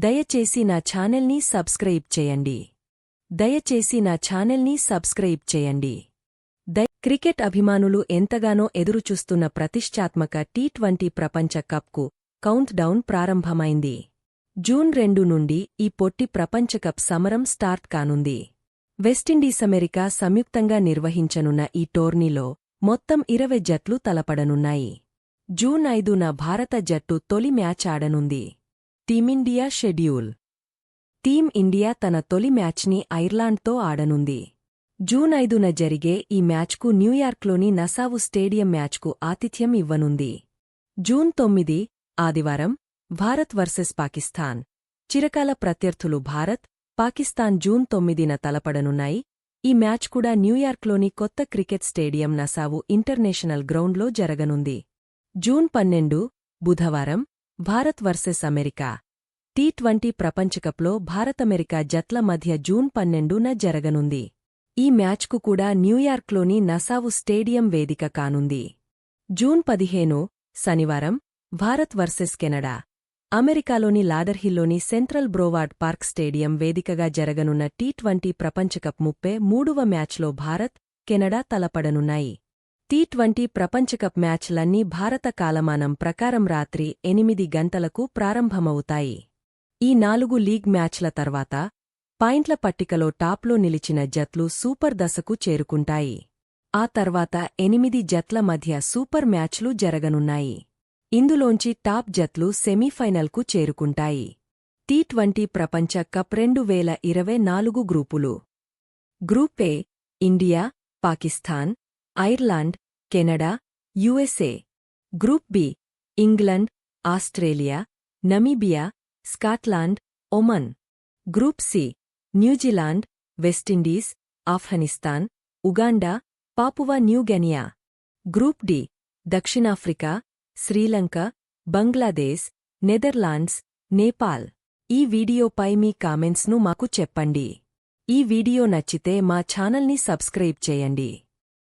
దయచేసి నా ఛానల్ని సబ్స్క్రైబ్ చేయండి. దయచేసి నా ఛానల్ని సబ్స్క్రైబ్ చేయండి. క్రికెట్ అభిమానులు ఎంతగానో ఎదురుచూస్తున్న ప్రతిష్ఠాత్మక టీ20 ప్రపంచ కప్కు కౌంట్ డౌన్ ప్రారంభమైంది. జూన్ 2 నుండి ఈ పొట్టి ప్రపంచకప్ సమరం స్టార్ట్ కానుంది. వెస్టిండీస్-అమెరికా సంయుక్తంగా నిర్వహించనున్న ఈ టోర్నీలో మొత్తం 20 జట్లు తలపడనున్నాయి. జూన్ 5న భారత జట్టు తొలి మ్యాచ్ ఆడనుంది. Team india schedule. టీమ్-ఇండియా తన తొలి మ్యాచ్ని ఐర్లాండ్తో ఆడనుంది. జూన్ 5న జరిగే ఈ మ్యాచ్కు న్యూయార్క్లోని నసావు స్టేడియం మ్యాచ్కు ఆతిథ్యం ఇవ్వనుంది. జూన్ 9 ఆదివారం భారత్ వర్సెస్ పాకిస్తాన్. చిరకాల ప్రత్యర్థులు భారత్, పాకిస్తాన్ జూన్ 9న తలపడనున్నాయి. ఈ మ్యాచ్ కూడా న్యూయార్క్లోని కొత్త క్రికెట్ స్టేడియం నసావు ఇంటర్నేషనల్ గ్రౌండ్లో జరగనుంది. జూన్ 12 బుధవారం భారత్ వర్సెస్ అమెరికా. టీ20 ప్రపంచకప్లో భారత్-అమెరికా జట్ల మధ్య జూన్ 12న జరగనుంది. ఈ మ్యాచ్కు కూడా న్యూయార్క్లోని నసావు స్టేడియం వేదిక కానుంది. జూన్ 15 శనివారం భారత్ వర్సెస్ కెనడా. అమెరికాలోని లాడర్హిల్లోని సెంట్రల్ బ్రోవార్డ్ పార్క్ స్టేడియం వేదికగా జరగనున్న టీ20 ప్రపంచకప్ 33వ మ్యాచ్లో భారత్, కెనడా తలపడనున్నాయి. టీ20 ప్రపంచకప్ మ్యాచ్లన్నీ భారత కాలమానం ప్రకారం రాత్రి 8 గంటలకు ప్రారంభమవుతాయి. ఈ 4 లీగ్ మ్యాచ్ల తర్వాత పాయింట్ల పట్టికలో టాప్లో నిలిచిన జట్లు సూపర్ దశకు చేరుకుంటాయి. ఆ తర్వాత 8 జట్ల మధ్య సూపర్ మ్యాచ్లు జరగనున్నాయి. ఇందులోంచి టాప్ జట్లు సెమీఫైనల్కు చేరుకుంటాయి. టీ20 ప్రపంచ కప్ 2024 గ్రూపులు. Group A India, Pakistan, Ireland, Canada, USA. Group B England, Australia, Namibia, Scotland, Oman. Group C New Zealand, West Indies, Afghanistan, Uganda, Papua New Guinea. Group D దక్షిణాఫ్రికా, శ్రీలంక, బంగ్లాదేశ్, నెదర్లాండ్స్, నేపాల్. ఈ వీడియోపై మీ కామెంట్స్ను మాకు చెప్పండి. ఈ వీడియో నచ్చితే మా ఛానల్ని సబ్స్క్రైబ్ చేయండి.